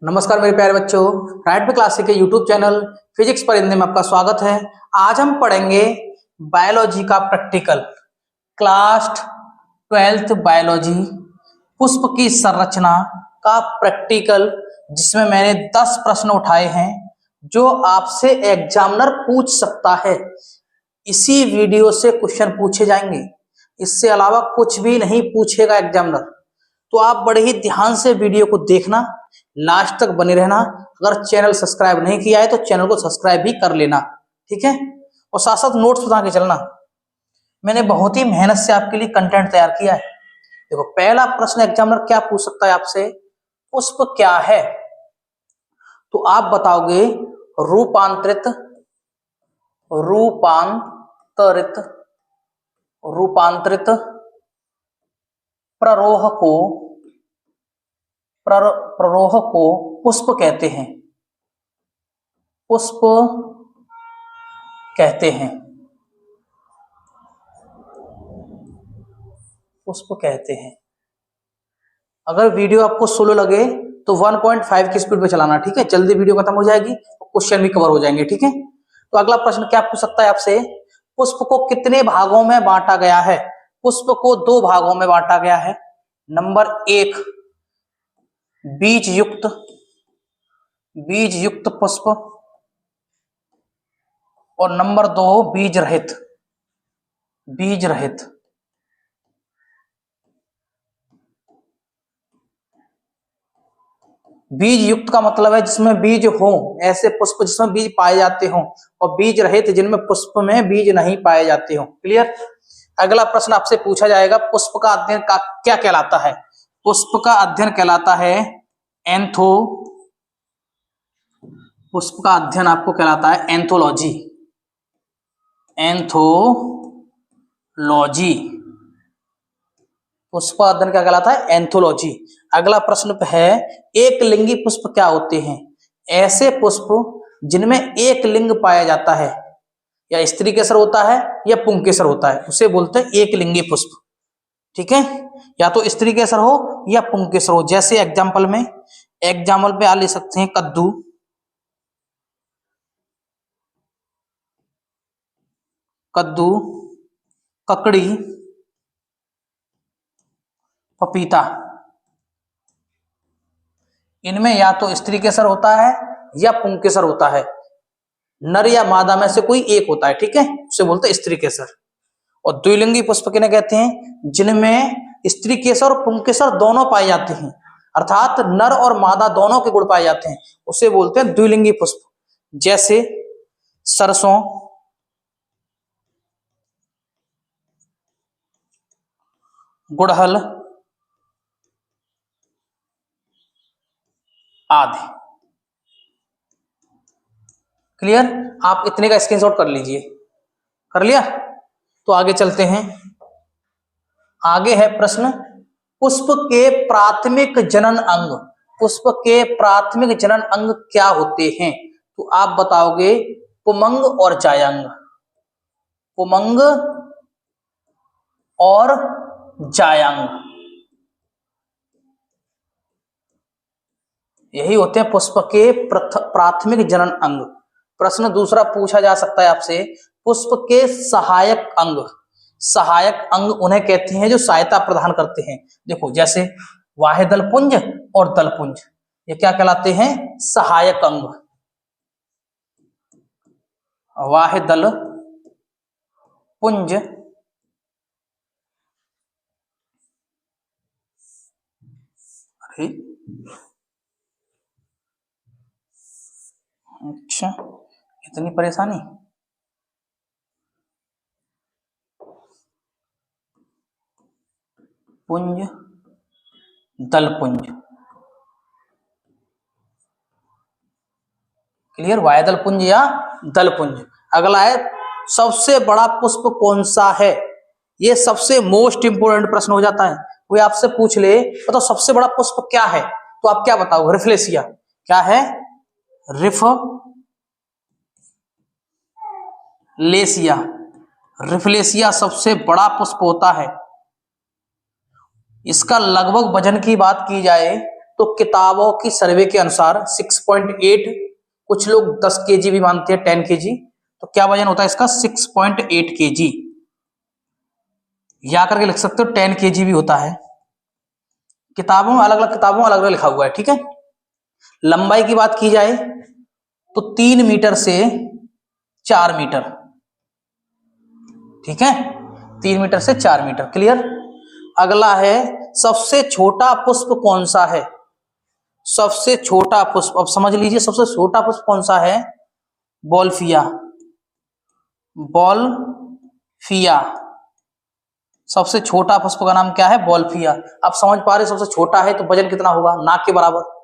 नमस्कार मेरे प्यारे बच्चों, राइट में क्लासिक के यूट्यूब चैनल फिजिक्स पर हिंदी में आपका स्वागत है। आज हम पढ़ेंगे बायोलॉजी का प्रैक्टिकल, क्लास 12th बायोलॉजी पुष्प की संरचना का प्रैक्टिकल, जिसमें मैंने 10 प्रश्न उठाए हैं जो आपसे एग्जामिनर पूछ सकता है। इसी वीडियो से क्वेश्चन पूछे जाएंगे, इससे अलावा कुछ भी नहीं पूछेगा एग्जामिनर। तो आप बड़े ही ध्यान से वीडियो को देखना, लास्ट तक बने रहना। अगर चैनल सब्सक्राइब नहीं किया है तो चैनल को सब्सक्राइब भी कर लेना, ठीक है। और साथ साथ नोट्स बना के चलना। मैंने बहुत ही मेहनत से आपके लिए कंटेंट तैयार किया है। देखो, पहला प्रश्न एग्जामिनर क्या पूछ सकता है आपसे, पुष्प क्या है? तो आप बताओगे रूपांतरित रूपांतरित रूपांतरित प्ररोह को पुष्प कहते हैं। पुष्प कहते हैं। पुष्प कहते हैं। अगर वीडियो आपको स्लो लगे तो 1.5 की स्पीड पे चलाना, ठीक है। जल्दी वीडियो खत्म हो जाएगी, क्वेश्चन भी कवर हो जाएंगे, ठीक है। तो अगला प्रश्न क्या पूछ सकता है आपसे, पुष्प को कितने भागों में बांटा गया है? पुष्प को 2 भागों में बांटा गया है। नंबर 1 बीज युक्त पुष्प, और नंबर 2 बीज रहित। बीज युक्त का मतलब है जिसमें बीज हो, ऐसे पुष्प जिसमें बीज पाए जाते हो, और बीज रहित जिनमें पुष्प में बीज नहीं पाए जाते हो। क्लियर। अगला प्रश्न आपसे पूछा जाएगा, पुष्प का अध्ययन का क्या कहलाता है? पुष्प का अध्ययन कहलाता है पुष्प का अध्ययन आपको कहलाता है एंथोलॉजी। पुष्प का अध्ययन क्या कहलाता है? एंथोलॉजी। अगला प्रश्न है, एक लिंगी पुष्प क्या होते हैं? ऐसे पुष्प जिनमें एक लिंग पाया जाता है, या स्त्री केसर होता है या पुंकेसर होता है, उसे बोलते हैं एक लिंगी पुष्प, ठीक है। या तो स्त्री केसर हो या पुंकेसर हो। जैसे एग्जाम्पल पे आ ले सकते हैं कद्दू, ककड़ी, पपीता। इनमें या तो स्त्री केसर होता है या पुंकेसर होता है। नर या मादा में से कोई एक होता है, ठीक है, उसे बोलते हैं स्त्री केसर। और द्विलिंगी पुष्प किन्हें कहते हैं? जिनमें स्त्री केसर और पुंकेसर दोनों पाए जाते हैं, अर्थात नर और मादा दोनों के गुण पाए जाते हैं, उसे बोलते हैं द्विलिंगी पुष्प। जैसे सरसों, गुड़हल आदि। क्लियर। आप इतने का स्क्रीनशॉट कर लीजिए। कर लिया? तो आगे चलते हैं। आगे है प्रश्न, पुष्प के प्राथमिक जनन अंग। पुष्प के प्राथमिक जनन अंग क्या होते हैं? तो आप बताओगे पुमंग और जायंग। पुमंग और जायंग, यही होते हैं पुष्प के प्राथमिक जनन अंग। प्रश्न दूसरा पूछा जा सकता है आपसे, पुष्प के सहायक अंग उन्हें कहते हैं जो सहायता प्रदान करते हैं। देखो, जैसे वाह्यदल पुंज और दल पुंज, ये क्या कहलाते हैं? सहायक अंग। वाह्यदल पुंज अच्छा, इतनी परेशानी। पुंज, दल पुंज। क्लियर। वाह्यदल पुंज या दल पुंज। अगला है, सबसे बड़ा पुष्प कौन सा है? ये सबसे मोस्ट इंपोर्टेंट प्रश्न हो जाता है। कोई आपसे पूछ ले तो सबसे बड़ा पुष्प क्या है, तो आप क्या बताओगे? रिफ्लेशिया। क्या है? रिफ्लेशिया सबसे बड़ा पुष्प होता है। इसका लगभग वजन की बात की जाए तो किताबों की सर्वे के अनुसार 6.8, कुछ लोग 10 केजी भी मानते हैं, 10 केजी, तो क्या वजन होता है इसका 6.8 केजी, या करके लिख सकते हो 10 केजी भी होता है। किताबों में अलग अलग किताबों में अलग अलग लिखा हुआ है, ठीक है। लंबाई की बात की जाए तो 3 मीटर से 4 मीटर, ठीक है, 3 मीटर से 4 मीटर, क्लियर। अगला है सबसे छोटा पुष्प कौन सा है, सबसे छोटा पुष्प, अब समझ लीजिए सबसे छोटा पुष्प कौन सा है, बॉल्फिया, बॉल्फिया, सबसे छोटा पुष्प का नाम क्या है, बॉल्फिया। अब समझ पा रहे सबसे छोटा है तो वजन कितना होगा, नाक के बराबर।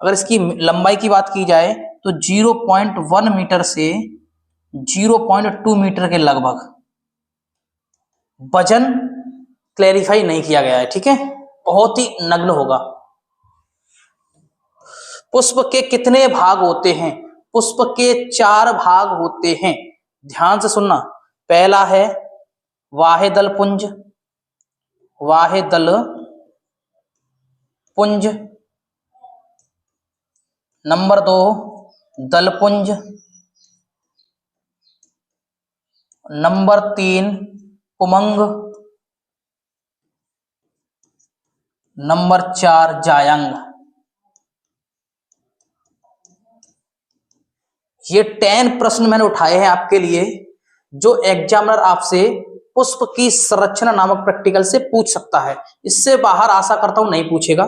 अगर इसकी लंबाई की बात की जाए तो 0.1 मीटर से 0.2 मीटर के लगभग, वजन क्लैरिफाई नहीं किया गया है, ठीक है, बहुत ही नग्न होगा। पुष्प के कितने भाग होते हैं, पुष्प के 4 भाग होते हैं, ध्यान से सुनना। पहला है वाहेदल पुंज, वाहेदल पुंज, नंबर 2 दलपुंज, नंबर 3 पुमंग, नंबर 4 जायंग। ये 10 प्रश्न मैंने उठाए हैं आपके लिए, जो एग्जामिनर आपसे पुष्प की संरचना नामक प्रैक्टिकल से पूछ सकता है। इससे बाहर आशा करता हूं नहीं पूछेगा।